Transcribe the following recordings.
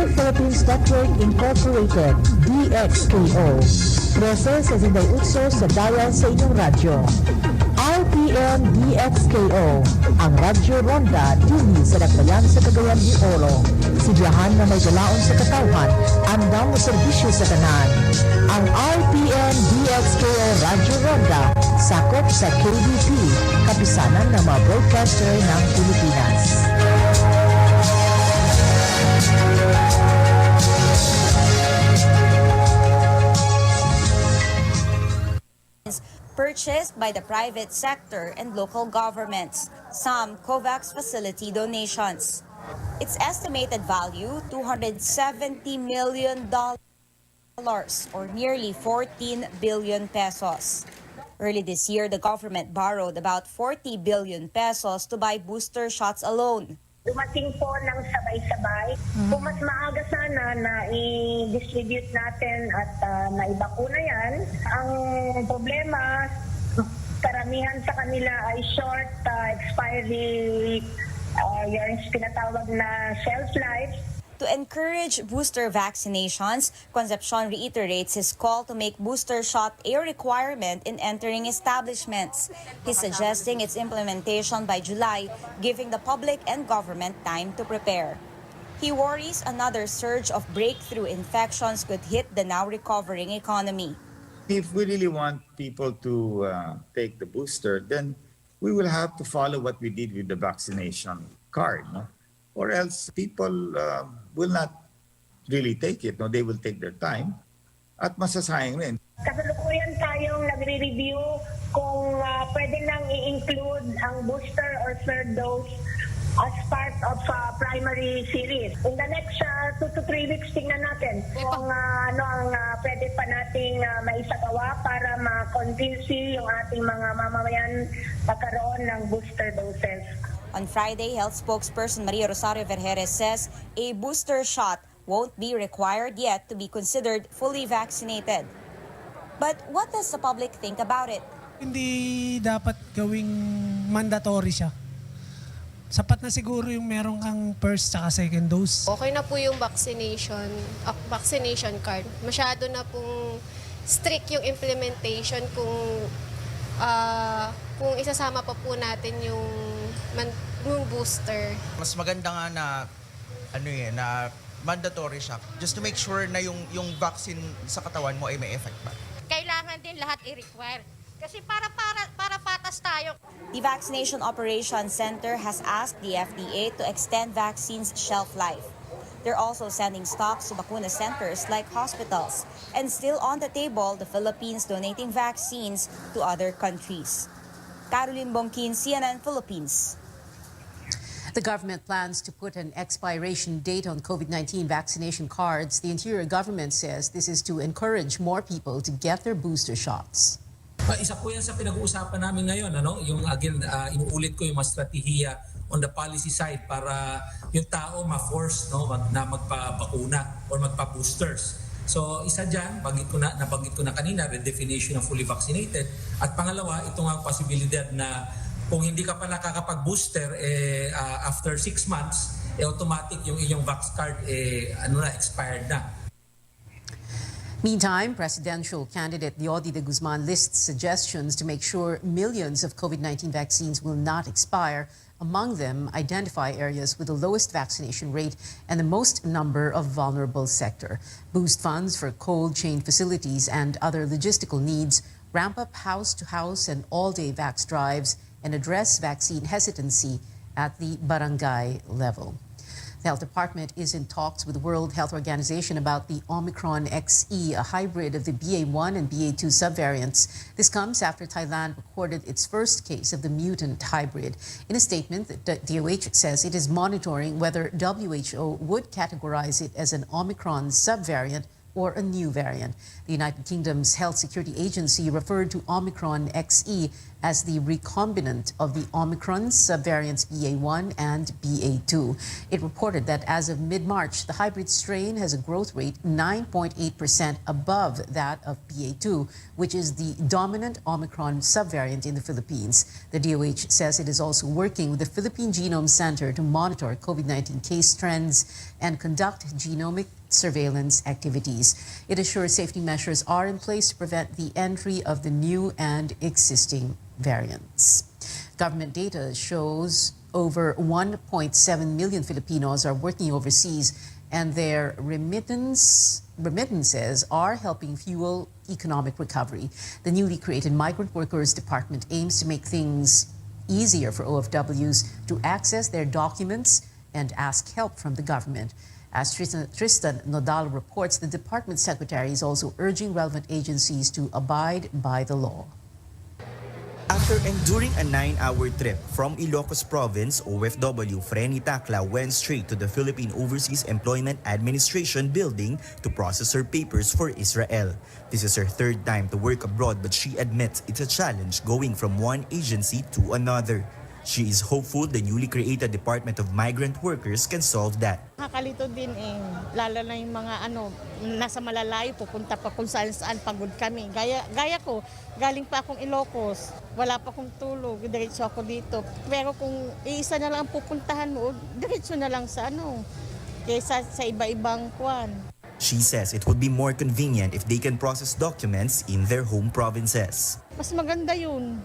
Digital Philippines Network Incorporated, DXKO. 13 sa Zinday Utso sa dial sa inyong radyo. RPN DXKO, ang Radyo Ronda dili sa Dakbayan sa Cagayan de Oro. Sidyahan na may galaon sa katawhan, andam mo serbisyo sa tanan. Ang RPN DXKO Radyo Ronda, sakop sa KPOP, kapisanan ng mga broadcaster ng Pilipinas. Purchased by the private sector and local governments, some COVAX facility donations. Its estimated value, $270 million, or nearly 14 billion pesos. Early this year, the government borrowed about 40 billion pesos to buy booster shots alone. Dumating po ng sabay-sabay. Kung mas maaga sana na i-distribute natin at naibakuna yan, ang problema, karamihan sa kanila ay short expiry, yung pinatawag na shelf life. To encourage booster vaccinations, Concepcion reiterates his call to make booster shot a requirement in entering establishments. He's suggesting its implementation by July, giving the public and government time to prepare. He worries another surge of breakthrough infections could hit the now recovering economy. If we really want people to take the booster, then we will have to follow what we did with the vaccination card, no? Or else people will not really take it. No? They will take their time at masasayang rin. Kasalukuyan tayong nagre-review kung pwede nang i-include ang booster or third dose as part of primary series. In the next 2 to 3 weeks, tingnan natin kung ano ang pwede pa nating maisagawa para ma-convince yung ating mga mamamayan pagkaroon ng booster doses. On Friday, health spokesperson Maria Rosario Vergeres says a booster shot won't be required yet to be considered fully vaccinated. But what does the public think about it? Hindi dapat gawing mandatory siya. Sapat na siguro yung meron kang first at second dose. Okay na po yung vaccination card. Masyado na pong strict yung implementation kung isasama pa po natin yung booster. Mas maganda nga na na mandatory siya just to make sure na yung vaccine sa katawan mo ay may effect ba. Kailangan din lahat i-require kasi para patas tayo. The Vaccination Operations Center has asked the FDA to extend vaccines' shelf life. They're also sending stocks to bakuna centers like hospitals. And still on the table, the Philippines donating vaccines to other countries. Caroline Bongkin, CNN Philippines. The government plans to put an expiration date on COVID-19 vaccination cards. The Interior Government says this is to encourage more people to get their booster shots. Isa po yan sa pinag-uusapan namin ngayon, yung again, inuulit ko yung mga strategiya on the policy side para yung tao ma-force na magpabakuna or magpa-boosters. So isa dyan, nabanggit ko na kanina, redefinition ng fully vaccinated. At pangalawa, ito nga posibilidad na kung hindi ka pa nakakapag-booster after 6 months, automatic yung iyong vax card expired na. Meantime, presidential candidate Leody de Guzman lists suggestions to make sure millions of COVID-19 vaccines will not expire. Among them, identify areas with the lowest vaccination rate and the most number of vulnerable sector, boost funds for cold chain facilities and other logistical needs, ramp up house-to-house and all-day vax drives, and address vaccine hesitancy at the barangay level. The Health Department is in talks with the World Health Organization about the Omicron XE, a hybrid of the BA1 and BA2 subvariants. This comes after Thailand recorded its first case of the mutant hybrid. In a statement, the DOH says it is monitoring whether WHO would categorize it as an Omicron subvariant or a new variant. The United Kingdom's Health Security Agency referred to Omicron XE as the recombinant of the Omicron subvariants BA1 and BA2. It reported that as of mid-March, the hybrid strain has a growth rate 9.8% above that of BA2, which is the dominant Omicron subvariant in the Philippines. The DOH says it is also working with the Philippine Genome Center to monitor COVID-19 case trends and conduct genomic surveillance activities. It assures safety measures are in place to prevent the entry of the new and existing variants. Government data shows over 1.7 million Filipinos are working overseas, and their remittances are helping fuel economic recovery. The newly created Migrant Workers Department aims to make things easier for OFWs to access their documents and ask help from the government. As Tristan Nodal reports, the department secretary is also urging relevant agencies to abide by the law. After enduring a 9-hour trip from Ilocos Province, OFW Frenny Tacla went straight to the Philippine Overseas Employment Administration building to process her papers for Israel. This is her third time to work abroad, but she admits it's a challenge going from one agency to another. She is hopeful the newly created Department of Migrant Workers can solve that. Nakakalito din lalo na yung mga nasa malalayo, pupunta pa kung saan pagod kami. Gaya ko, galing pa akong Ilocos, wala pa akong tulog, diretso ako dito. Pero kung iisa na lang ang pupuntahan mo, diretso na lang sa kaysa sa iba-ibang kwan. She says it would be more convenient if they can process documents in their home provinces. Mas maganda yun,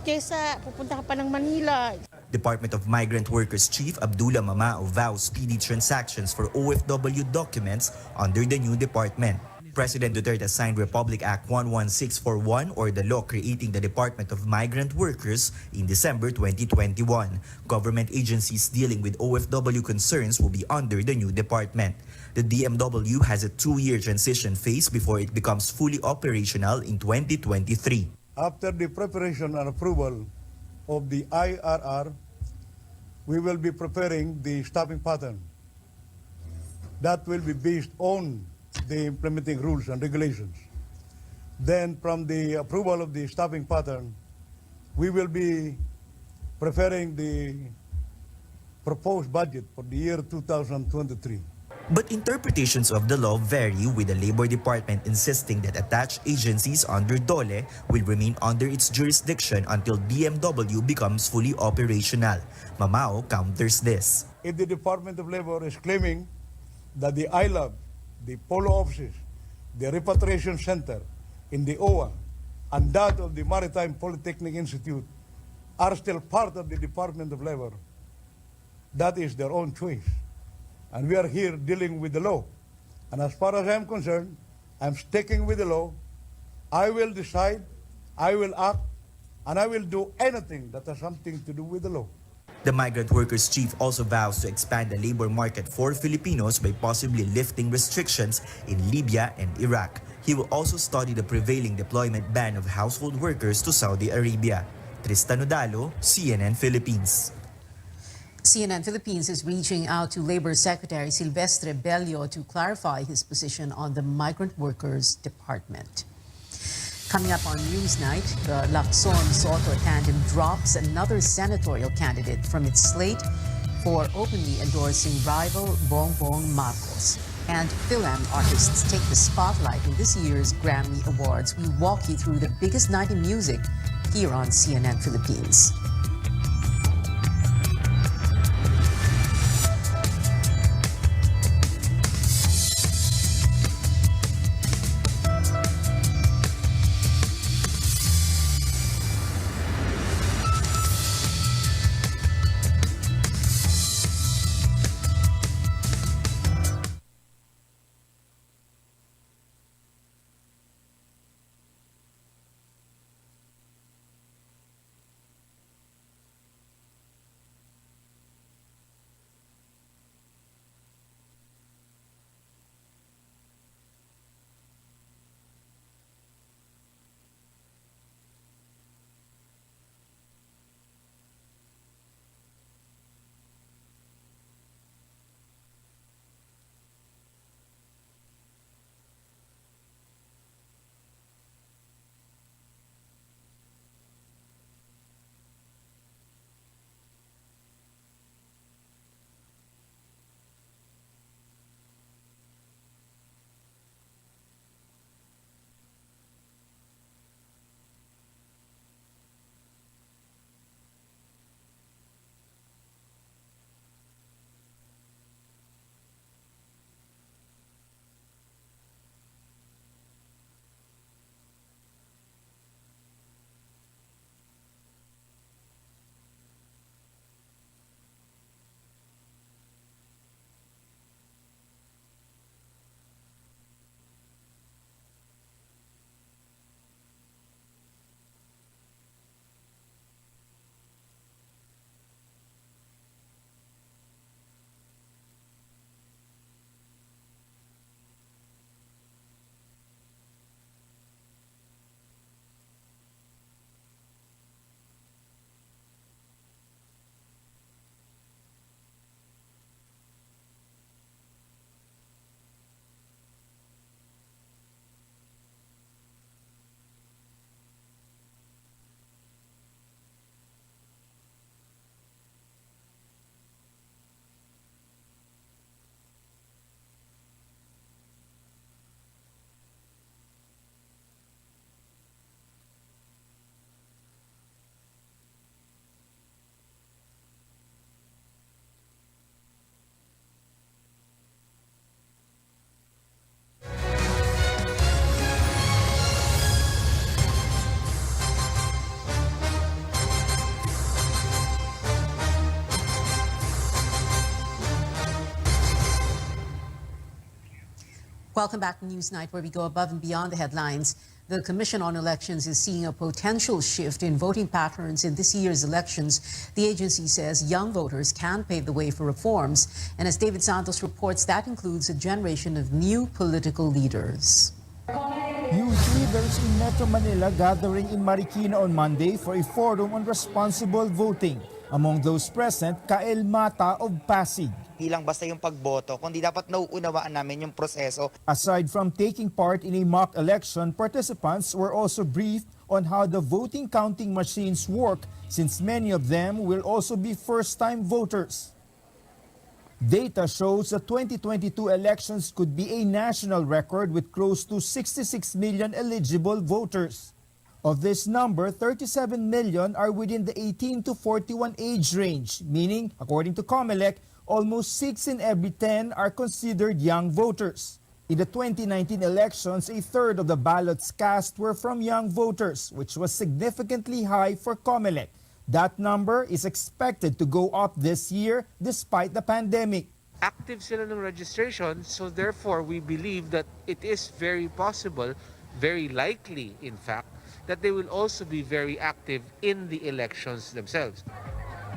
kaysa pupunta ka pa ng Manila. Department of Migrant Workers Chief Abdullah Mamao vows speedy transactions for OFW documents under the new department. President Duterte signed Republic Act 11641, or the law creating the Department of Migrant Workers, in December 2021. Government agencies dealing with OFW concerns will be under the new department. The DMW has a 2-year transition phase before it becomes fully operational in 2023. After the preparation and approval of the IRR, we will be preparing the staffing pattern. That will be based on the implementing rules and regulations. Then from the approval of the staffing pattern, we will be preparing the proposed budget for the year 2023. But interpretations of the law vary, with the Labor Department insisting that attached agencies under DOLE will remain under its jurisdiction until DMW becomes fully operational. Mamao counters this. If the Department of Labor is claiming that the ILAB, the Polo offices, the Repatriation Center in the OWA, and that of the Maritime Polytechnic Institute are still part of the Department of Labor, that is their own choice. And we are here dealing with the law. And as far as I'm concerned, I'm sticking with the law. I will decide, I will act, and I will do anything that has something to do with the law. The Migrant Workers Chief also vows to expand the labor market for Filipinos by possibly lifting restrictions in Libya and Iraq. He will also study the prevailing deployment ban of household workers to Saudi Arabia. Tristan Nodalo, CNN Philippines. CNN Philippines is reaching out to Labor Secretary Silvestre Bello to clarify his position on the Migrant Workers Department. Coming up on Newsnight, the Lacson-Soto tandem drops another senatorial candidate from its slate for openly endorsing rival Bongbong Marcos. And Philm artists take the spotlight in this year's Grammy Awards. We walk you through the biggest night in music here on CNN Philippines. Welcome back to Newsnight, where we go above and beyond the headlines. The Commission on Elections is seeing a potential shift in voting patterns in this year's elections. The agency says young voters can pave the way for reforms. And as David Santos reports, that includes a generation of new political leaders. Youth leaders in Metro Manila gathering in Marikina on Monday for a forum on responsible voting. Among those present, Kael Mata of Pasig. Hindi lang basta yung pagboto, kundi dapat nauunawaan namin yung proseso. Aside from taking part in a mock election, participants were also briefed on how the voting counting machines work, since many of them will also be first-time voters. Data shows the 2022 elections could be a national record with close to 66 million eligible voters. Of this number, 37 million are within the 18 to 41 age range, meaning, according to COMELEC, almost 6 in every 10 are considered young voters. In the 2019 elections, a third of the ballots cast were from young voters, which was significantly high for COMELEC. That number is expected to go up this year despite the pandemic. Active sila ng registration, so therefore we believe that it is very possible, very likely in fact, that they will also be very active in the elections themselves.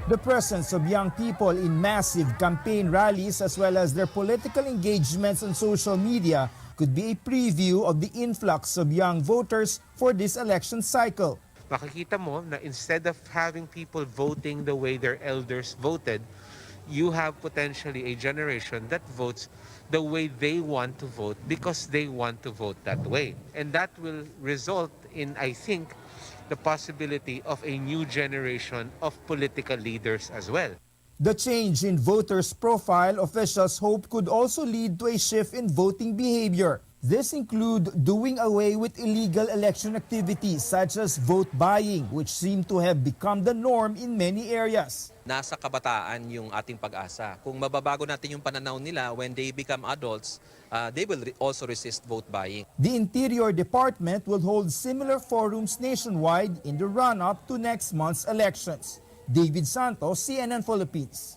The presence of young people in massive campaign rallies as well as their political engagements on social media could be a preview of the influx of young voters for this election cycle. Makikita mo na instead of having people voting the way their elders voted, you have potentially a generation that votes the way they want to vote because they want to vote that way. And that will result in, I think, the possibility of a new generation of political leaders as well. The change in voters' profile, officials hope, could also lead to a shift in voting behavior. This include doing away with illegal election activities such as vote buying, which seem to have become the norm in many areas. Nasa kabataan yung ating pag-asa. Kung mababago natin yung pananaw nila when they become adults, they will also resist vote buying. The Interior Department will hold similar forums nationwide in the run-up to next month's elections. David Santos, CNN Philippines.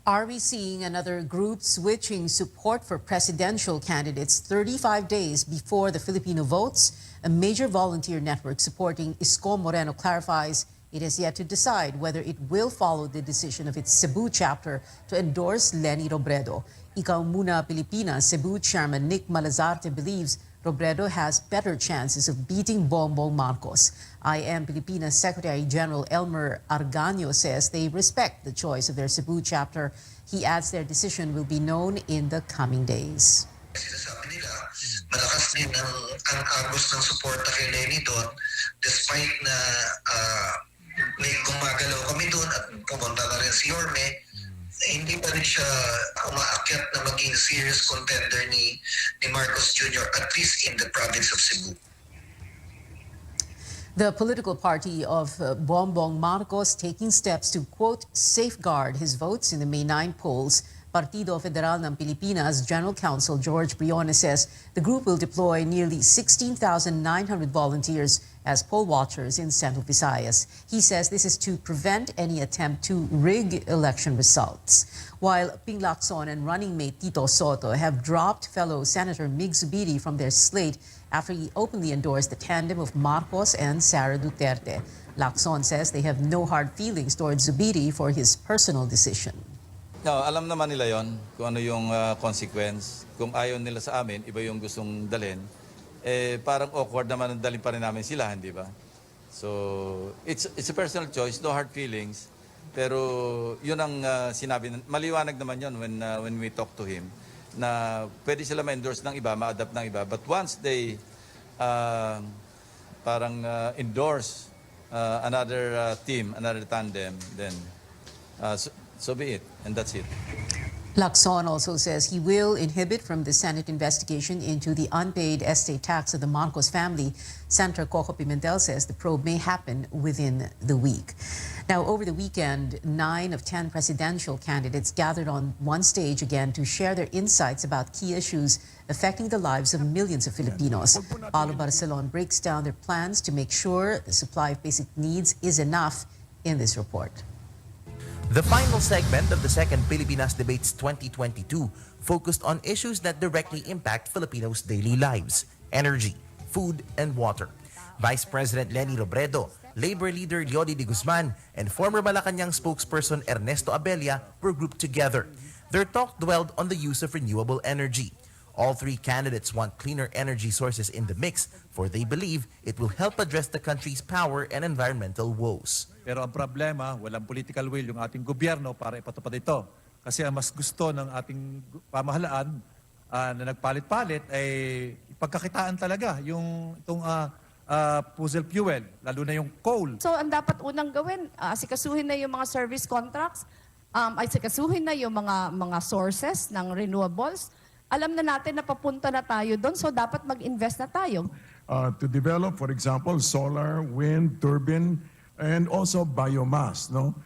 Are we seeing another group switching support for presidential candidates 35 days before the Filipino votes? A major volunteer network supporting Isko Moreno clarifies it has yet to decide whether it will follow the decision of its Cebu chapter to endorse Leni Robredo. Ikaw Muna Pilipinas Cebu Chairman Nick Malazarte believes Robredo has better chances of beating Bongbong Marcos. IM Pilipinas Secretary General Elmer Arganio says they respect the choice of their Cebu chapter. He adds their decision will be known in the coming days. Sinasabi nila, malakas din ang agos ng suporta kay Leni doon, despite na may gumagalaw kami doon at pumunta na rin si Yorme, hindi pa rin siya umaakyat na maging serious contender ni Marcos Jr., at least in the province of Cebu. The political party of Bongbong Marcos taking steps to, quote, safeguard his votes in the May 9 polls. Partido Federal ng Pilipinas General Counsel George Briones says the group will deploy nearly 16,900 volunteers as poll watchers in Central Visayas. He says this is to prevent any attempt to rig election results. While Ping Lacson and running mate Tito Soto have dropped fellow Senator Mig Zubiri from their slate after he openly endorsed the tandem of Marcos and Sara Duterte. Lacson says they have no hard feelings towards Zubiri for his personal decision. No, alam naman nila yon kung ano yung consequence. Kung ayaw nila sa amin, iba yung gustong dalhin. Eh, parang awkward naman ang dalhin pa rin namin sila, hindi ba? So, it's a personal choice, no hard feelings. Pero yun ang sinabi, maliwanag naman yun when we talk to him, na pwede sila ma-endorse ng iba, ma-adapt ng iba. But once they endorse another team, another tandem, then so be it, and that's it. Lacson also says he will inhibit from the Senate investigation into the unpaid estate tax of the Marcos family. Senator Coco Pimentel says the probe may happen within the week. Now, over the weekend, 9 of 10 presidential candidates gathered on one stage again to share their insights about key issues affecting the lives of millions of Filipinos. Paulo Barcelon breaks down their plans to make sure the supply of basic needs is enough in this report. The final segment of the second Pilipinas Debates 2022 focused on issues that directly impact Filipinos' daily lives: energy, food, and water. Vice President Leni Robredo, Labor Leader Leody de Guzman, and former Malacanang spokesperson Ernesto Abella were grouped together. Their talk dwelled on the use of renewable energy. All three candidates want cleaner energy sources in the mix, for they believe it will help address the country's power and environmental woes. Pero ang problema, walang political will yung ating gobyerno para ipatupad ito. Kasi ang mas gusto ng ating pamahalaan na nagpalit-palit ay ipagkakitaan talaga yung itong fossil fuel, lalo na yung coal. So ang dapat unang gawin, asikasuhin na yung mga service contracts, asikasuhin na yung mga sources ng renewables. Alam na natin na papunta na tayo doon, so dapat mag-invest na tayo. To develop, for example, solar, wind, turbine, and also biomass. No?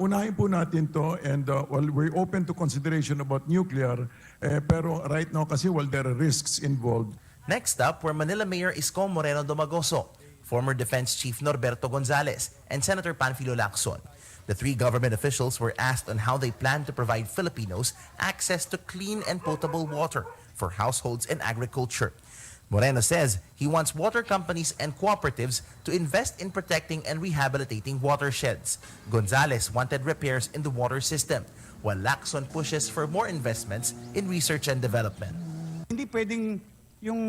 Unahin po natin to, and we're open to consideration about nuclear, pero right now kasi there are risks involved. Next up were Manila Mayor Isko Moreno Domagoso, former Defense Chief Norberto Gonzales, and Senator Panfilo Lacson. The three government officials were asked on how they plan to provide Filipinos access to clean and potable water for households and agriculture. Moreno says he wants water companies and cooperatives to invest in protecting and rehabilitating watersheds. Gonzales wanted repairs in the water system, while Lacson pushes for more investments in research and development. Hindi pwedeng yung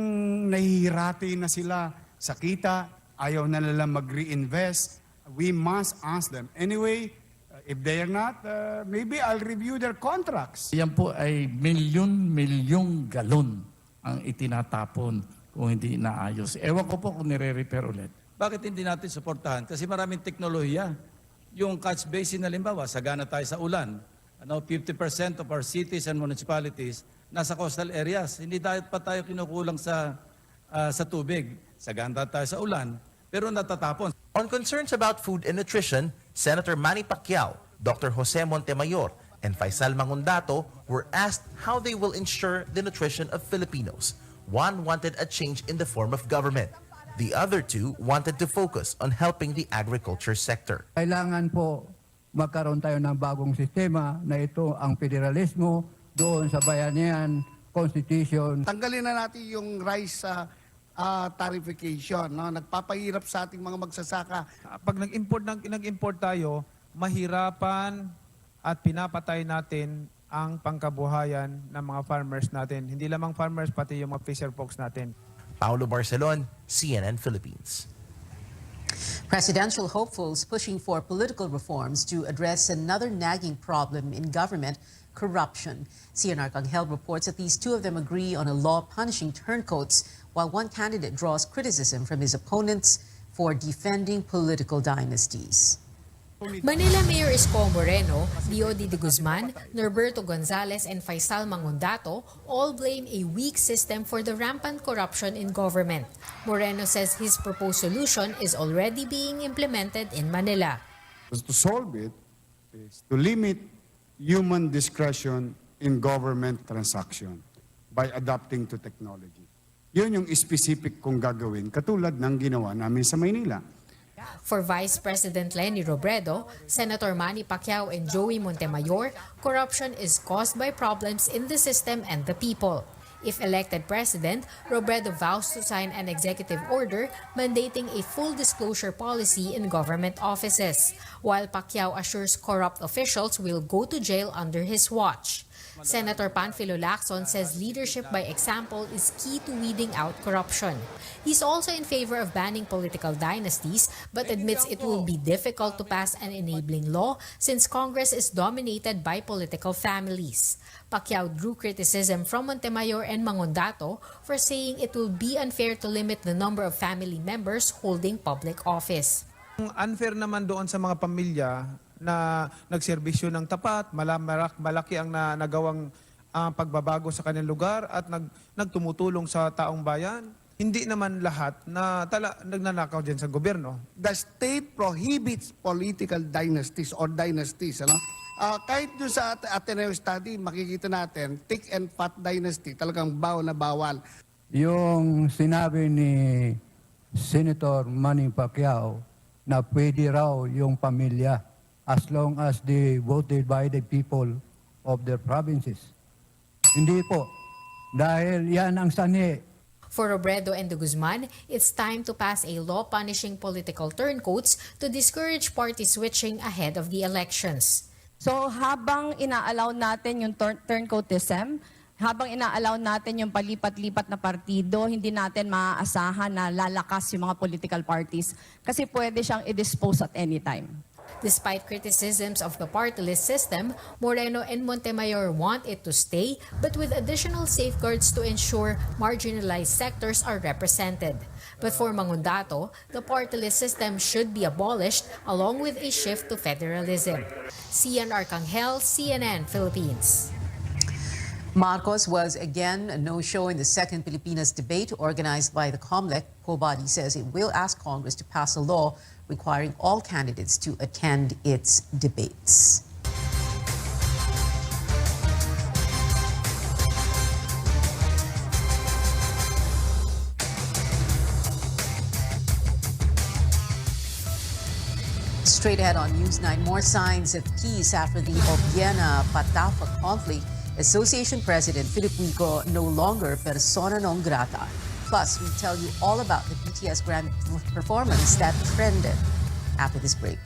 nahihirati na sila sa kita, ayaw na nila mag-reinvest. We must ask them. Anyway, if they are not, maybe I'll review their contracts. Yan po ay milyon-milyong galon ang itinatapon kung hindi inaayos. Ewan ko po kung nire-repair ulit. Bakit hindi natin suportahan? Kasi maraming teknolohiya. Yung catch basin, halimbawa, sagana tayo sa ulan. 50% of our cities and municipalities nasa coastal areas. Hindi pa tayo kinukulang sa tubig. Sagana tayo sa ulan, pero natatapon. On concerns about food and nutrition, Senator Manny Pacquiao, Dr. Jose Montemayor, and Faisal Mangundato were asked how they will ensure the nutrition of Filipinos. One wanted a change in the form of government. The other two wanted to focus on helping the agriculture sector. Kailangan po magkaroon tayo ng bagong sistema na ito ang federalismo doon sa bayanihan, constitution. Tanggalin na natin yung rice tarification, no? Nagpapahirap sa ating mga magsasaka. Pag nag-import tayo, mahirapan at pinapatay natin ang pangkabuhayan ng mga farmers natin. Hindi lamang farmers, pati yung mga fisher folks natin. Paulo Barcelon, CNN Philippines. Presidential hopefuls pushing for political reforms to address another nagging problem in government: corruption. CNR Kanghel reports at least two of them agree on a law punishing turncoats, while one candidate draws criticism from his opponents for defending political dynasties. Manila Mayor Isko Moreno, Leody de Guzman, Norberto Gonzales, and Faisal Mangundato all blame a weak system for the rampant corruption in government. Moreno says his proposed solution is already being implemented in Manila. To solve it is to limit human discretion in government transaction by adapting to technology. Yun yung specific kong gagawin, katulad ng ginawa namin sa Maynila. For Vice President Leni Robredo, Senator Manny Pacquiao, and Joey Montemayor, corruption is caused by problems in the system and the people. If elected president, Robredo vows to sign an executive order mandating a full disclosure policy in government offices, while Pacquiao assures corrupt officials will go to jail under his watch. Senator Panfilo Lacson says leadership by example is key to weeding out corruption. He's also in favor of banning political dynasties, but admits it will be difficult to pass an enabling law since Congress is dominated by political families. Pacquiao drew criticism from Montemayor and Mangundato for saying it will be unfair to limit the number of family members holding public office. Unfair naman doon sa mga pamilya na nagserbisyo ng tapat, malaki ang nagawang pagbabago sa kanilang lugar at nagtumutulong sa taong bayan. Hindi naman lahat na nagnanakaw dyan sa gobyerno. The state prohibits political dynasties or dynasties. Ano? Kahit doon sa Ateneo study, makikita natin, thick and fat dynasty, talagang bawal na bawal. Yung sinabi ni Senator Manny Pacquiao na pwede raw yung pamilya as long as they voted by the people of their provinces. Hindi po. Dahil yan ang sanhi. For Robredo and de Guzman, it's time to pass a law punishing political turncoats to discourage party switching ahead of the elections. So habang ina-allow natin yung turncoatism, habang ina-allow natin yung palipat-lipat na partido, hindi natin maaasahan na lalakas yung mga political parties kasi pwede siyang i-dispose at any time. Despite criticisms of the party-list system, Moreno and Montemayor want it to stay, but with additional safeguards to ensure marginalized sectors are represented. But for Mangundato, the party-list system should be abolished along with a shift to federalism. Cian Arcangel, CNN Philippines. Marcos was again a no-show in the second Pilipinas debate organized by the COMELEC. Pobody says it will ask Congress to pass a law requiring all candidates to attend its debates. Straight ahead on News 9, more signs of peace after the Obiena-Patafa conflict. Association President Philippico no longer persona non grata. Plus, we tell you all about the BTS grand performance that trended after this break.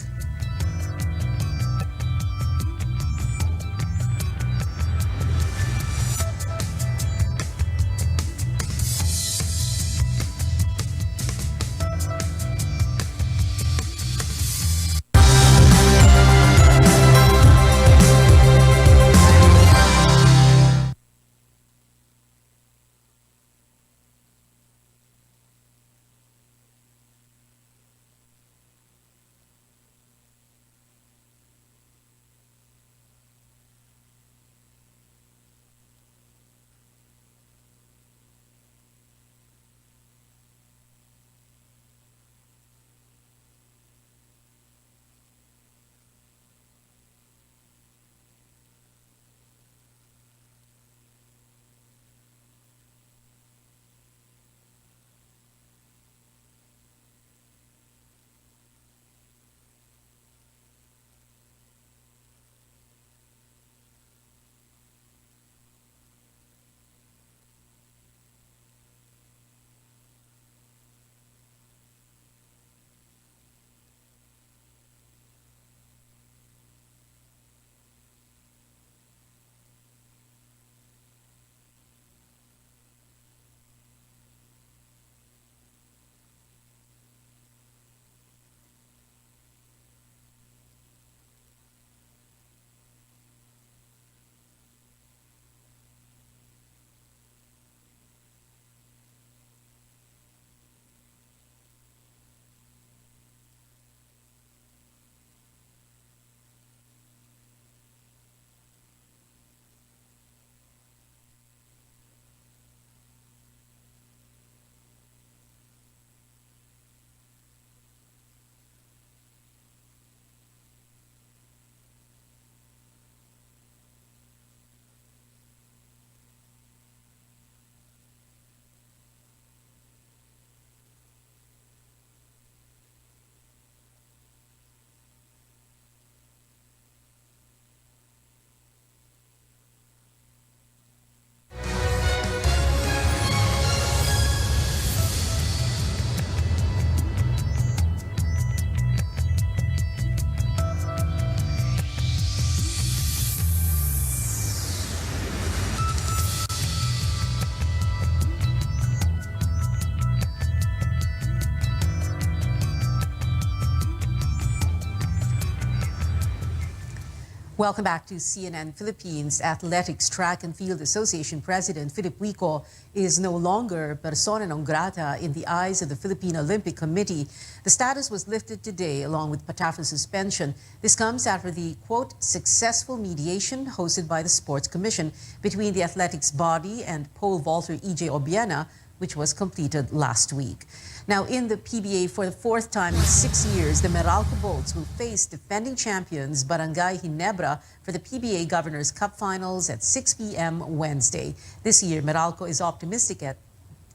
Welcome back to CNN Philippines. Athletics Track and Field Association President Philip Wico is no longer persona non grata in the eyes of the Philippine Olympic Committee. The status was lifted today along with Patafa's suspension. This comes after the, quote, successful mediation hosted by the Sports Commission between the athletics body and pole vaulter E.J. Obiena, which was completed last week. Now, in the PBA, for the fourth time in 6 years, the Meralco Bolts will face defending champions Barangay Ginebra for the PBA Governors Cup Finals at 6 p.m. Wednesday. This year, Meralco is optimistic that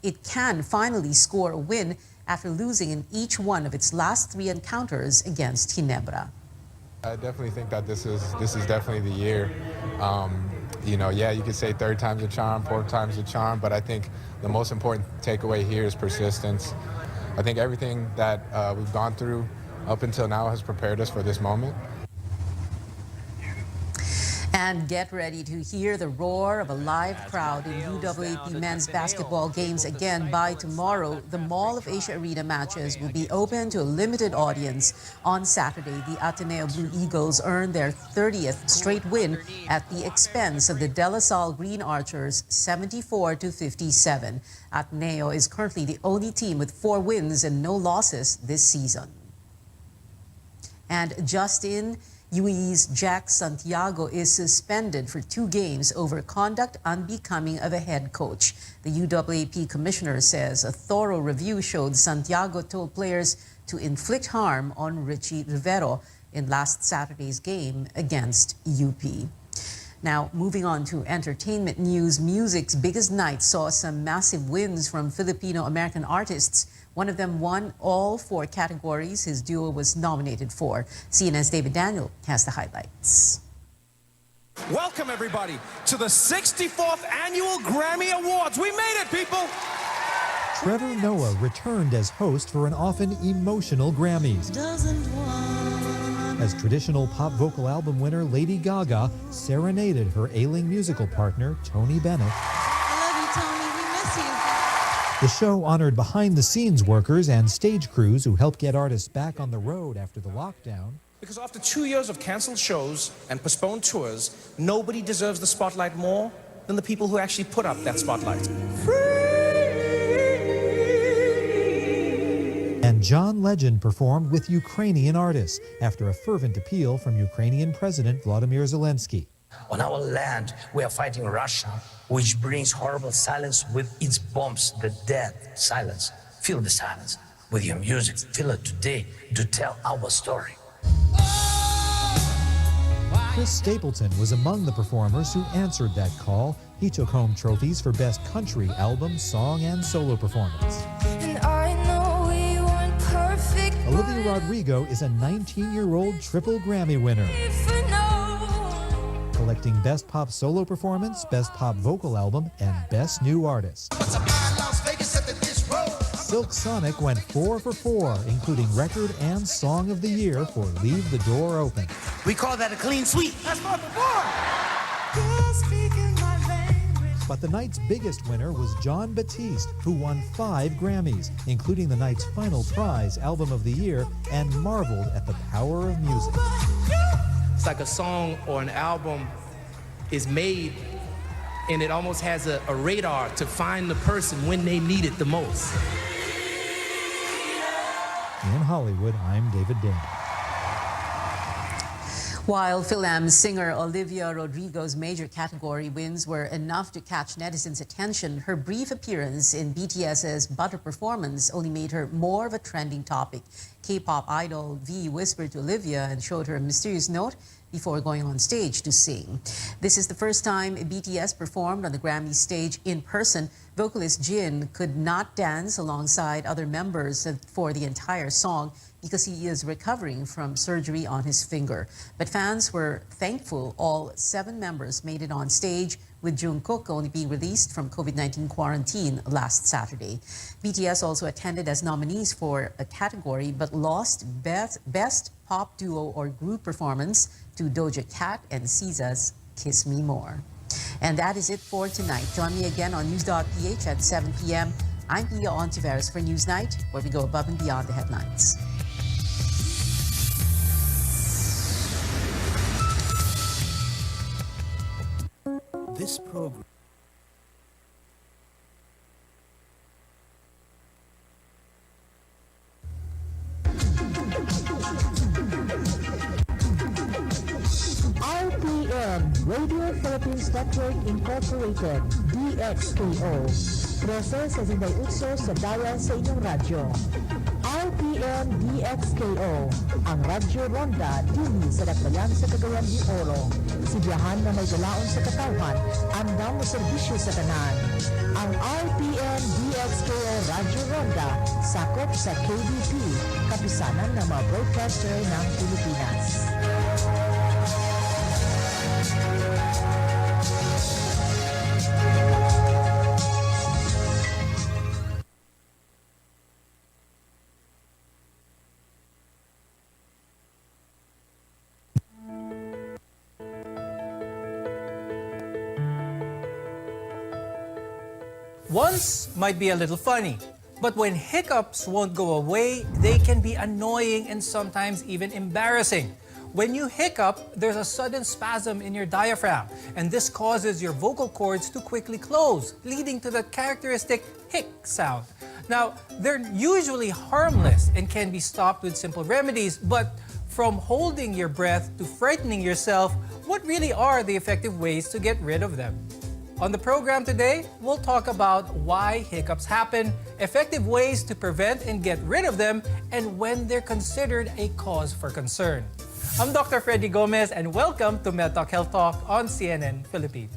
it can finally score a win after losing in each one of its last 3 encounters against Ginebra. I definitely think that this is definitely the year. Yeah, you could say third time's a charm, fourth time's a charm, but I think the most important takeaway here is persistence. I think everything that we've gone through up until now has prepared us for this moment. And get ready to hear the roar of a live crowd in UAAP men's basketball games again by tomorrow. The Mall of Asia Arena matches will be open to a limited audience. On Saturday, the Ateneo Blue Eagles earned their 30th straight win at the expense of the De La Salle Green Archers, 74-57. Ateneo is currently the only team with 4 wins and no losses this season. And just in, UAE's Jack Santiago is suspended for 2 games over conduct unbecoming of a head coach. The UAAP commissioner says a thorough review showed Santiago told players to inflict harm on Richie Rivero in last Saturday's game against UP. Now, moving on to entertainment news, music's biggest night saw some massive wins from Filipino-American artists. One of them won all 4 categories his duo was nominated for. CNN's David Daniel has the highlights. Welcome, everybody, to the 64th Annual Grammy Awards. We made it, people! Trevor Noah returned as host for an often emotional Grammys. As traditional pop vocal album winner Lady Gaga serenaded her ailing musical partner, Tony Bennett. The show honored behind-the-scenes workers and stage crews who helped get artists back on the road after the lockdown. Because after 2 years of canceled shows and postponed tours, nobody deserves the spotlight more than the people who actually put up that spotlight. And John Legend performed with Ukrainian artists after a fervent appeal from Ukrainian President Vladimir Zelensky. On our land, we are fighting Russia, which brings horrible silence with its bombs, the dead silence. Feel the silence with your music. Feel it today to tell our story. Chris Stapleton was among the performers who answered that call. He took home trophies for Best Country Album, Song, and Solo Performance. And I know we weren't perfect. Olivia Rodrigo is a 19-year-old triple Grammy winner, collecting Best Pop Solo Performance, Best Pop Vocal Album, and Best New Artist. Silk Sonic went 4 for 4, including Record and Song of the Year for Leave the Door Open. We call that a clean sweep. That's not the But the night's biggest winner was Jon Batiste, who won 5 Grammys, including the night's final prize, Album of the Year, and marveled at the power of music. It's like a song or an album is made and it almost has a radar to find the person when they need it the most. In Hollywood, I'm David Daniel. While Philam's singer Olivia Rodrigo's major category wins were enough to catch netizens' attention, her brief appearance in BTS's Butter performance only made her more of a trending topic. K-pop idol V whispered to Olivia and showed her a mysterious note before going on stage to sing. This is the first time BTS performed on the Grammy stage in person. Vocalist Jin could not dance alongside other members for the entire song because he is recovering from surgery on his finger. But fans were thankful all 7 members made it on stage, with Jungkook only being released from COVID-19 quarantine last Saturday. BTS also attended as nominees for a category but lost Best Pop Duo or Group Performance to Doja Cat and SZA's Kiss Me More. And that is it for tonight. Join me again on News.ph at 7 p.m. I'm Pia Ontiveros for Newsnight, where we go above and beyond the headlines. This program. RPN, Radio Philippines Network Incorporated, DXKO. 13-68 sa dial sa inyong radyo. RPN DXKO, ang Radyo Ronda dili sa Dakbayan sa Cagayan de Oro. Sibiyahan na may galaon sa katawhan, andam mo serbisyo sa tanan. Ang RPN DXKO Radyo Ronda sakop sa KPOP, kapisanan ng mga broadcaster ng Pilipinas. Once might be a little funny, but when hiccups won't go away, they can be annoying and sometimes even embarrassing. When you hiccup, there's a sudden spasm in your diaphragm, and this causes your vocal cords to quickly close, leading to the characteristic hic sound. Now, they're usually harmless and can be stopped with simple remedies, but from holding your breath to frightening yourself, what really are the effective ways to get rid of them? On the program today, we'll talk about why hiccups happen, effective ways to prevent and get rid of them, and when they're considered a cause for concern. I'm Dr. Freddy Gomez, and welcome to MedTalk Health Talk on CNN Philippines.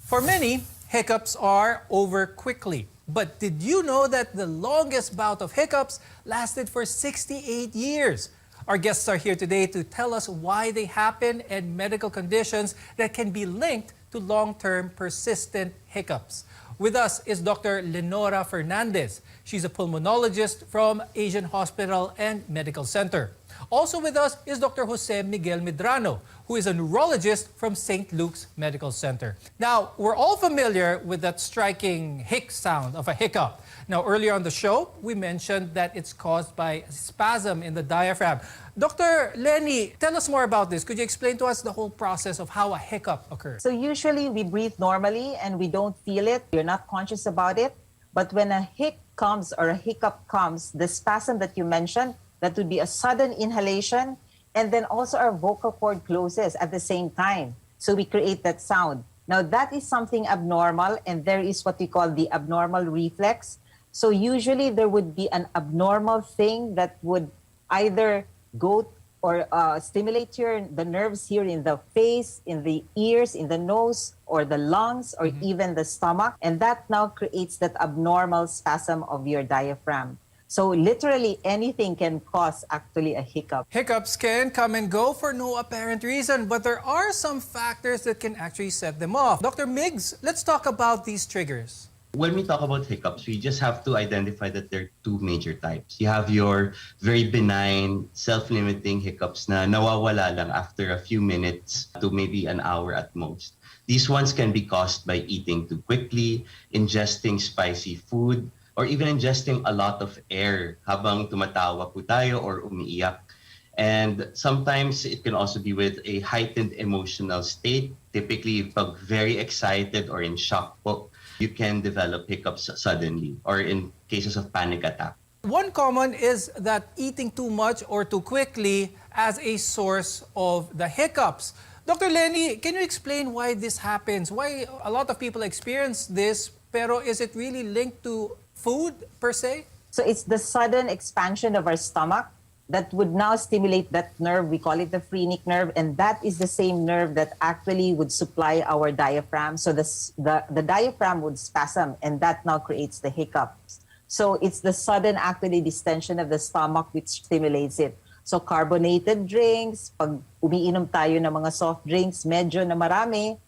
For many, hiccups are over quickly. But did you know that the longest bout of hiccups lasted for 68 years? Our guests are here today to tell us why they happen and medical conditions that can be linked to long-term persistent hiccups. With us is Dr. Lenora Fernandez. She's a pulmonologist from Asian Hospital and Medical Center. Also with us is Dr. Jose Miguel Medrano, who is a neurologist from St. Luke's Medical Center. Now, we're all familiar with that striking hic sound of a hiccup. Now, earlier on the show, we mentioned that it's caused by a spasm in the diaphragm. Dr. Lenny, tell us more about this. Could you explain to us the whole process of how a hiccup occurs? So usually we breathe normally and we don't feel it. You're not conscious about it. But when a hic comes or a hiccup comes, the spasm that you mentioned, that would be a sudden inhalation, and then also our vocal cord closes at the same time. So we create that sound. Now that is something abnormal, and there is what we call the abnormal reflex. So usually there would be an abnormal thing that would either go or stimulate the nerves here in the face, in the ears, in the nose, or the lungs, or even the stomach. And that now creates that abnormal spasm of your diaphragm. So literally anything can cause actually a hiccup. Hiccups can come and go for no apparent reason, but there are some factors that can actually set them off. Dr. Miggs, let's talk about these triggers. When we talk about hiccups, we just have to identify that there are two major types. You have your very benign, self-limiting hiccups na nawawala lang after a few minutes to maybe an hour at most. These ones can be caused by eating too quickly, ingesting spicy food, or even ingesting a lot of air habang tumatawa po tayo or umiiyak. And sometimes it can also be with a heightened emotional state. Typically, pag very excited or in shock po, you can develop hiccups suddenly or in cases of panic attack. One common is that eating too much or too quickly as a source of the hiccups. Dr. Lenny, can you explain why this happens? Why a lot of people experience this, pero is it really linked to food per se? So it's the sudden expansion of our stomach that would now stimulate that nerve. We call it the phrenic nerve, and that is the same nerve that actually would supply our diaphragm. So the diaphragm would spasm, and that now creates the hiccups. So it's the sudden actually distension of the stomach which stimulates it. So carbonated drinks, pag umiinom tayo ng mga soft drinks, medyo na marami,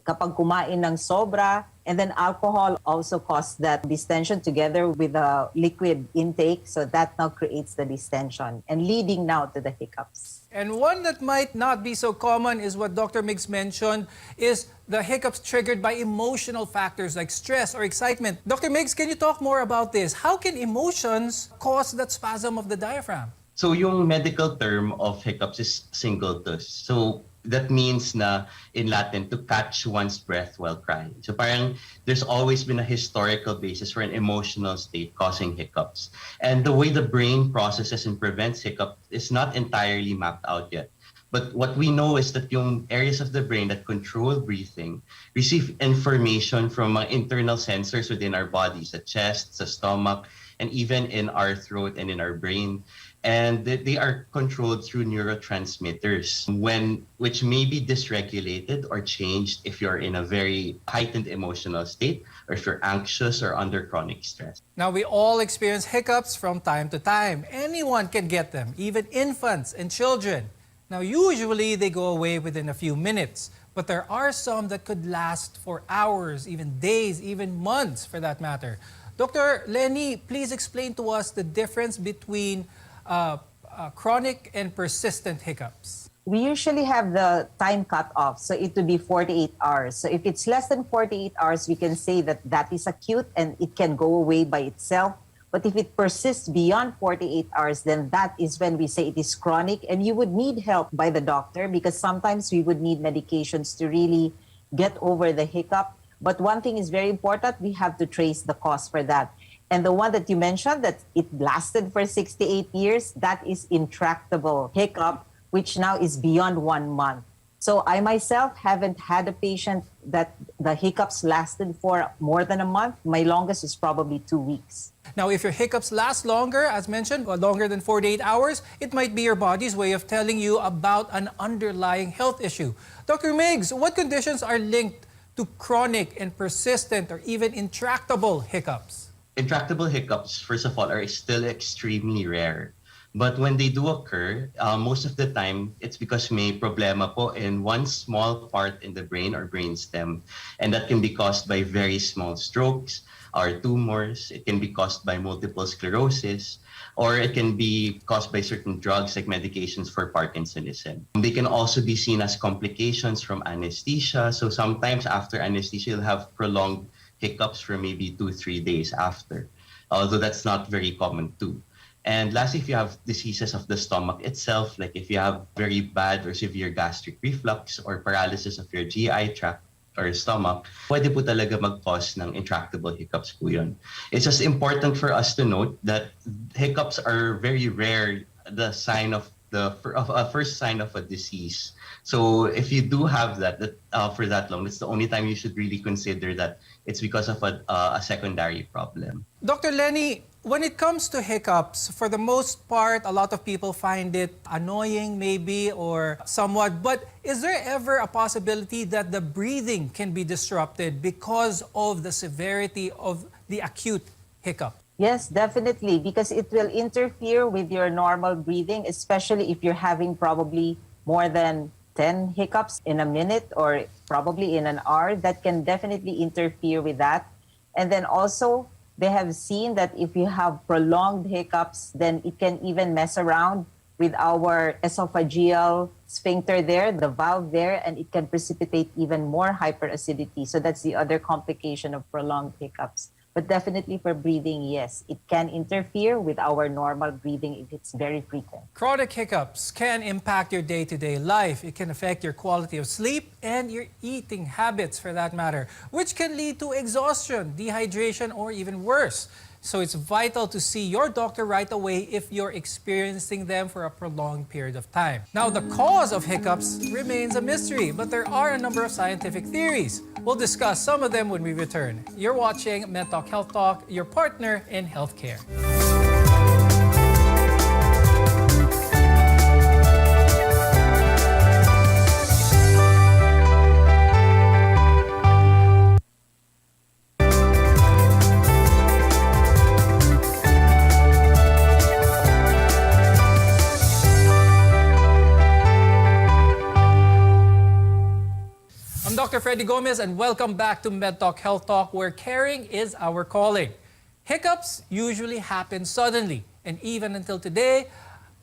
kapag kumain ng sobra, and then alcohol also causes that distension together with the liquid intake. So that now creates the distension and leading now to the hiccups. And one that might not be so common is what Dr. Miggs mentioned, is the hiccups triggered by emotional factors like stress or excitement. Dr. Miggs, can you talk more about this? How can emotions cause that spasm of the diaphragm? So yung medical term of hiccups is singultus. So that means na in Latin to catch one's breath while crying. So parang there's always been a historical basis for an emotional state causing hiccups. And the way the brain processes and prevents hiccup is not entirely mapped out yet. But what we know is that yung areas of the brain that control breathing receive information from internal sensors within our bodies, the chest, the stomach, and even in our throat and in our brain. And they are controlled through neurotransmitters, which may be dysregulated or changed if you're in a very heightened emotional state or if you're anxious or under chronic stress. Now, we all experience hiccups from time to time. Anyone can get them, even infants and children. Now, usually they go away within a few minutes, but there are some that could last for hours, even days, even months for that matter. Dr. Lenny, please explain to us the difference between chronic and persistent hiccups. We usually have the time cut off, so it would be 48 hours. So if it's less than 48 hours, we can say that that is acute and it can go away by itself. But if it persists beyond 48 hours, then that is when we say it is chronic and you would need help by the doctor, because sometimes we would need medications to really get over the hiccup. But one thing is very important, we have to trace the cause for that. And the one that you mentioned, that it lasted for 68 years, that is intractable hiccup, which now is beyond 1 month. So I myself haven't had a patient that the hiccups lasted for more than a month. My longest is probably 2 weeks. Now, if your hiccups last longer, as mentioned, or longer than 48 hours, it might be your body's way of telling you about an underlying health issue. Dr. Miggs, what conditions are linked to chronic and persistent or even intractable hiccups? Intractable hiccups, first of all, are still extremely rare. But when they do occur, most of the time, it's because may problema po in one small part in the brain or brainstem. And that can be caused by very small strokes or tumors. It can be caused by multiple sclerosis, or it can be caused by certain drugs like medications for Parkinsonism. They can also be seen as complications from anesthesia. So sometimes after anesthesia, you'll have prolonged hiccups for maybe 2-3 days after, although that's not very common too. And lastly, if you have diseases of the stomach itself, like if you have very bad or severe gastric reflux or paralysis of your GI tract or stomach, pwede po talaga mag-cause ng intractable hiccups po yun. It's just important for us to note that hiccups are very rare, the sign of the first sign of a disease. So if you do have that for that long, it's the only time you should really consider that it's because of a secondary problem. Dr. Lenny, when it comes to hiccups, for the most part, a lot of people find it annoying maybe or somewhat, but is there ever a possibility that the breathing can be disrupted because of the severity of the acute hiccup? Yes, definitely, because it will interfere with your normal breathing, especially if you're having probably more than 10 hiccups in a minute or probably in an hour. That can definitely interfere with that. And then also, they have seen that if you have prolonged hiccups, then it can even mess around with our esophageal sphincter there, the valve there, and it can precipitate even more hyperacidity. So that's the other complication of prolonged hiccups. But definitely for breathing, yes, it can interfere with our normal breathing if it's very frequent. Chronic hiccups can impact your day-to-day life. It can affect your quality of sleep and your eating habits for that matter, which can lead to exhaustion, dehydration, or even worse. So it's vital to see your doctor right away if you're experiencing them for a prolonged period of time. Now, the cause of hiccups remains a mystery, but there are a number of scientific theories. We'll discuss some of them when we return. You're watching MedTalk Health Talk, your partner in healthcare. Dr. Freddy Gomez, and welcome back to MedTalk Health Talk, where caring is our calling. Hiccups usually happen suddenly, and even until today,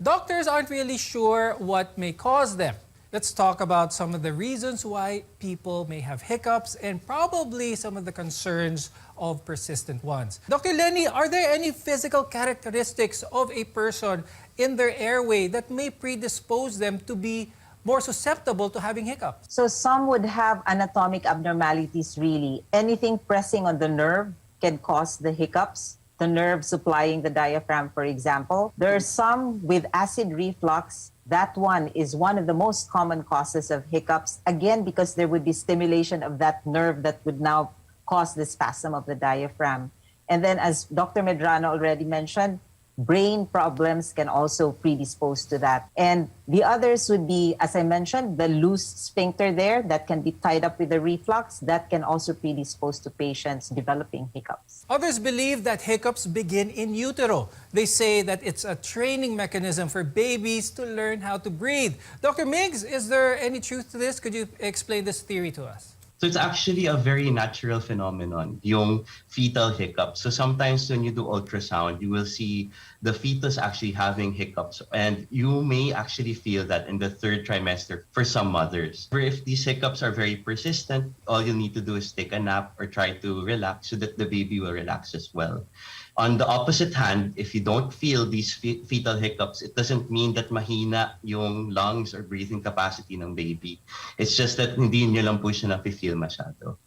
doctors aren't really sure what may cause them. Let's talk about some of the reasons why people may have hiccups and probably some of the concerns of persistent ones. Dr. Lenny, are there any physical characteristics of a person in their airway that may predispose them to be more susceptible to having hiccups? So some would have anatomic abnormalities really. Anything pressing on the nerve can cause the hiccups. The nerve supplying the diaphragm, for example. There are some with acid reflux. That one is one of the most common causes of hiccups. Again, because there would be stimulation of that nerve that would now cause the spasm of the diaphragm. And then as Dr. Medrano already mentioned, brain problems can also predispose to that. And the others would be, as I mentioned, the loose sphincter there that can be tied up with the reflux. That can also predispose to patients developing hiccups. Others believe that hiccups begin in utero. They say that it's a training mechanism for babies to learn how to breathe. Dr. Miggs, is there any truth to this? Could you explain this theory to us? So it's actually a very natural phenomenon, yung fetal hiccups. So sometimes when you do ultrasound, you will see the fetus actually having hiccups, and you may actually feel that in the third trimester for some mothers. If these hiccups are very persistent, all you need to do is take a nap or try to relax so that the baby will relax as well. On the opposite hand, if you don't feel these fetal hiccups, it doesn't mean that mahina yung lungs or breathing capacity ng baby. It's just that hindi niyo lang po siya nafe-feel masyado.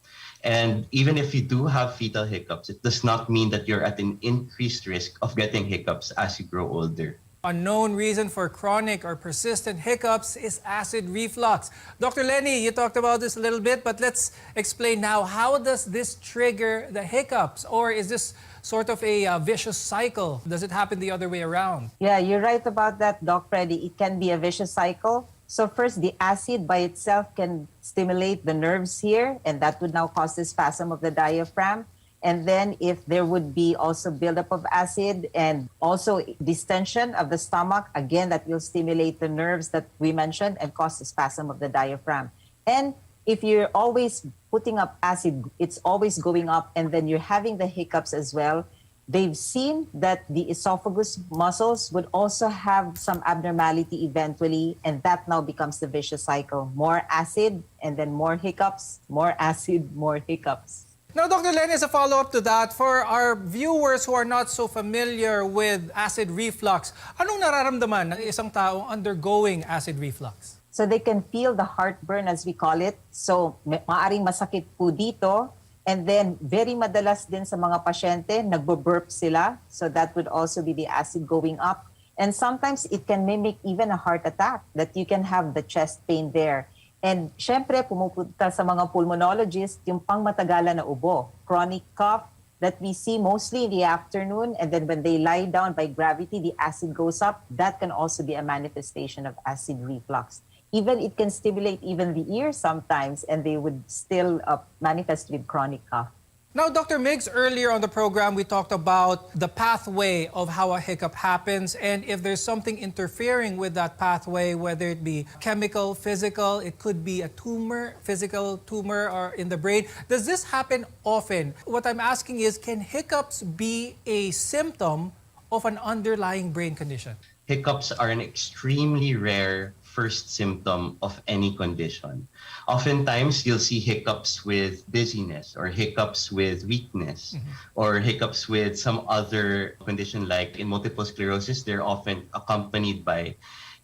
And even if you do have fetal hiccups, it does not mean that you're at an increased risk of getting hiccups as you grow older. A known reason for chronic or persistent hiccups is acid reflux. Dr. Lenny, you talked about this a little bit, but let's explain now. How does this trigger the hiccups? Or is this sort of a vicious cycle? Does it happen the other way around? Yeah, you're right about that, Doc Freddy. It can be a vicious cycle. So first, the acid by itself can stimulate the nerves here, and that would now cause the spasm of the diaphragm. And then if there would be also buildup of acid and also distension of the stomach, again, that will stimulate the nerves that we mentioned and cause the spasm of the diaphragm. And if you're always putting up acid, it's always going up, and then you're having the hiccups as well. They've seen that the esophagus muscles would also have some abnormality eventually, and that now becomes the vicious cycle. More acid, and then more hiccups, more acid, more hiccups. Now, Dr. Len, as a follow-up to that, for our viewers who are not so familiar with acid reflux, anong nararamdaman ng isang taong undergoing acid reflux? So they can feel the heartburn, as we call it. So maaring masakit po dito. And then very madalas din sa mga pasyente, nagbo-burp sila. So that would also be the acid going up. And sometimes it can mimic even a heart attack, that you can have the chest pain there. And syempre, pumupunta sa mga pulmonologist, yung pangmatagalan na ubo, chronic cough that we see mostly in the afternoon, and then when they lie down by gravity, the acid goes up. That can also be a manifestation of acid reflux. Even it can stimulate even the ear sometimes, and they would still manifest with chronic cough. Now, Dr. Miggs, earlier on the program, we talked about the pathway of how a hiccup happens, and if there's something interfering with that pathway, whether it be chemical, physical, it could be a tumor, physical tumor or in the brain. Does this happen often? What I'm asking is, can hiccups be a symptom of an underlying brain condition? Hiccups are an extremely rare first symptom of any condition. Oftentimes, you'll see hiccups with dizziness or hiccups with weakness or hiccups with some other condition like in multiple sclerosis. They're often accompanied by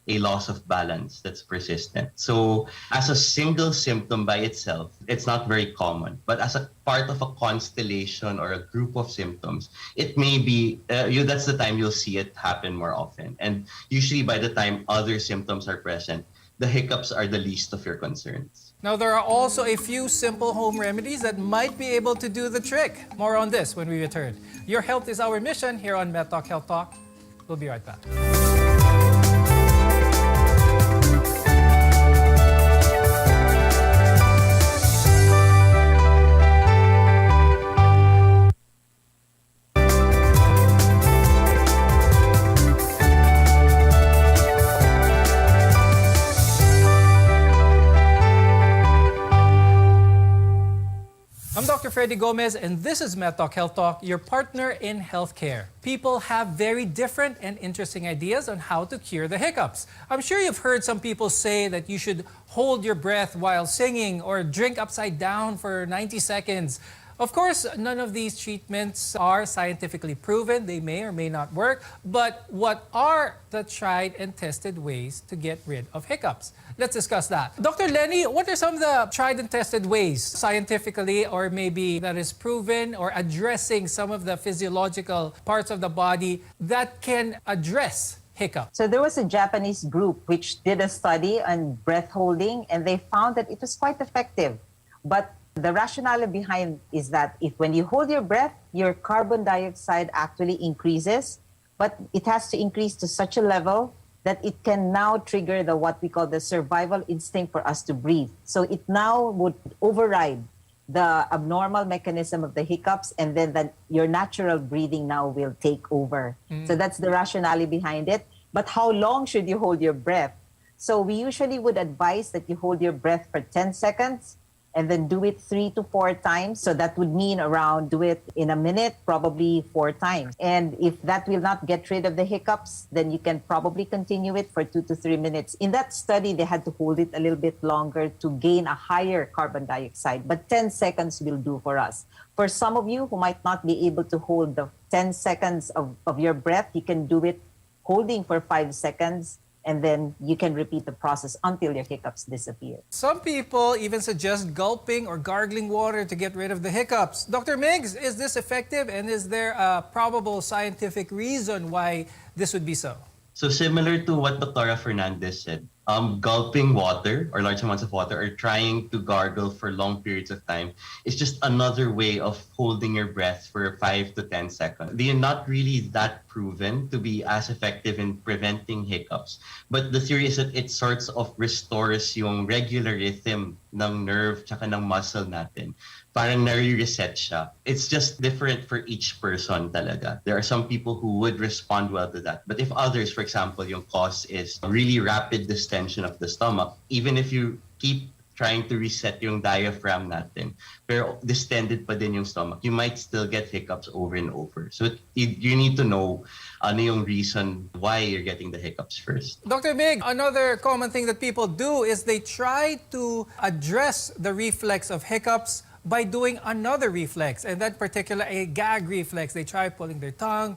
a loss of balance that's persistent. So as a single symptom by itself, it's not very common. But as a part of a constellation or a group of symptoms, it may be, that's the time you'll see it happen more often. And usually by the time other symptoms are present, the hiccups are the least of your concerns. Now, there are also a few simple home remedies that might be able to do the trick. More on this when we return. Your health is our mission here on Met Talk Health Talk. We'll be right back. I'm Dr. Freddy Gomez, and this is Met Talk Health Talk, your partner in healthcare. People have very different and interesting ideas on how to cure the hiccups. I'm sure you've heard some people say that you should hold your breath while singing or drink upside down for 90 seconds. Of course, none of these treatments are scientifically proven. They may or may not work. But what are the tried and tested ways to get rid of hiccups? Let's discuss that. Dr. Lenny, what are some of the tried and tested ways scientifically or maybe that is proven or addressing some of the physiological parts of the body that can address hiccups? So there was a Japanese group which did a study on breath holding, and they found that it was quite effective. But the rationale behind is that if when you hold your breath, your carbon dioxide actually increases, but it has to increase to such a level that it can now trigger the what we call the survival instinct for us to breathe. So it now would override the abnormal mechanism of the hiccups, and then your natural breathing now will take over. So that's the rationale behind it. But how long should you hold your breath? So we usually would advise that you hold your breath for 10 seconds, and then do it 3 to 4 times. So that would mean around do it in a minute, probably 4 times. And if that will not get rid of the hiccups, then you can probably continue it for 2 to 3 minutes. In that study, they had to hold it a little bit longer to gain a higher carbon dioxide, but 10 seconds will do for us. For some of you who might not be able to hold the 10 seconds of your breath, you can do it holding for 5 seconds, and then you can repeat the process until your hiccups disappear. Some people even suggest gulping or gargling water to get rid of the hiccups. Dr. Miggs, is this effective, and is there a probable scientific reason why this would be so? So similar to what Dr. Fernandez said, gulping water or large amounts of water or trying to gargle for long periods of time is just another way of holding your breath for 5 to 10 seconds. They are not really that proven to be as effective in preventing hiccups. But the theory is that it sorts of restores yung regular rhythm ng nerve tsaka ng muscle natin. Parang nare-reset siya. It's just different for each person talaga. There are some people who would respond well to that. But if others, for example, yung cause is really rapid distension of the stomach, even if you keep trying to reset yung diaphragm natin, pero distended pa din yung stomach, you might still get hiccups over and over. So you need to know ano yung reason why you're getting the hiccups first. Dr. Mig, another common thing that people do is they try to address the reflex of hiccups by doing another reflex, and that particular a gag reflex. They try putting their tongue.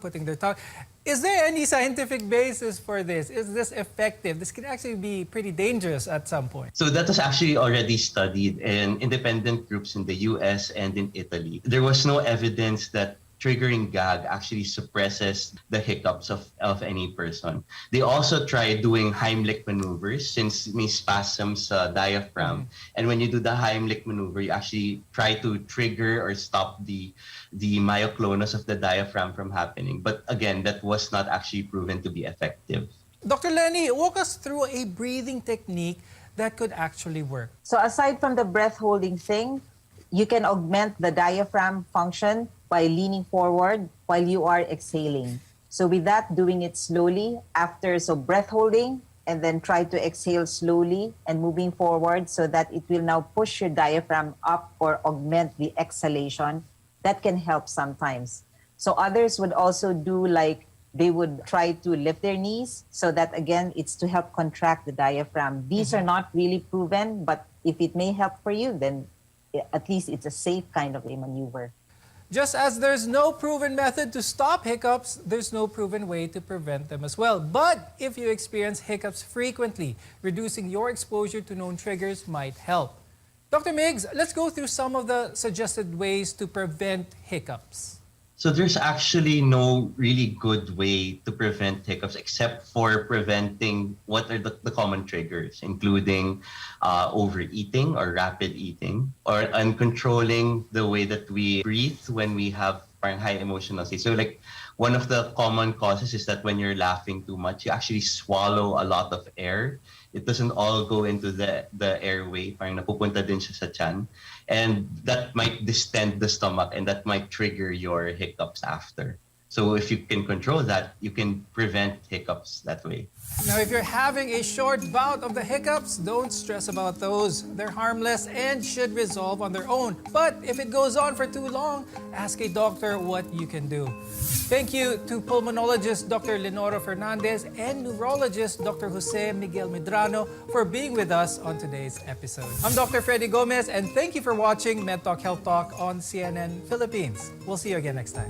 Is there any scientific basis for this? Is this effective? This can actually be pretty dangerous at some point. So that was actually already studied in independent groups in the US and in Italy. There was no evidence that triggering gag actually suppresses the hiccups of any person. They also tried doing Heimlich maneuvers since may spasms sa diaphragm. And when you do the Heimlich maneuver, you actually try to trigger or stop the myoclonus of the diaphragm from happening. But again, that was not actually proven to be effective. Dr. Lenny, walk us through a breathing technique that could actually work. So aside from the breath holding thing, you can augment the diaphragm function by leaning forward while you are exhaling. So with that, doing it slowly so breath holding, and then try to exhale slowly and moving forward so that it will now push your diaphragm up or augment the exhalation. That can help sometimes. So others would also do they would try to lift their knees so that again, it's to help contract the diaphragm. These are not really proven, but if it may help for you, then at least it's a safe kind of a maneuver. Just as there's no proven method to stop hiccups, there's no proven way to prevent them as well. But if you experience hiccups frequently, reducing your exposure to known triggers might help. Dr. Miggs, let's go through some of the suggested ways to prevent hiccups. So there's actually no really good way to prevent hiccups except for preventing what are the common triggers, including overeating or rapid eating, and controlling the way that we breathe when we have high emotional state. So one of the common causes is that when you're laughing too much, you actually swallow a lot of air. It doesn't all go into the airway, parang napupunta din siya sa tiyan. And that might distend the stomach and that might trigger your hiccups after. So if you can control that, you can prevent hiccups that way. Now, if you're having a short bout of the hiccups, don't stress about those. They're harmless and should resolve on their own. But if it goes on for too long, ask a doctor what you can do. Thank you to pulmonologist Dr. Lenora Fernandez and neurologist Dr. Jose Miguel Medrano for being with us on today's episode. I'm Dr. Freddy Gomez, and thank you for watching MedTalk Health Talk on CNN Philippines. We'll see you again next time.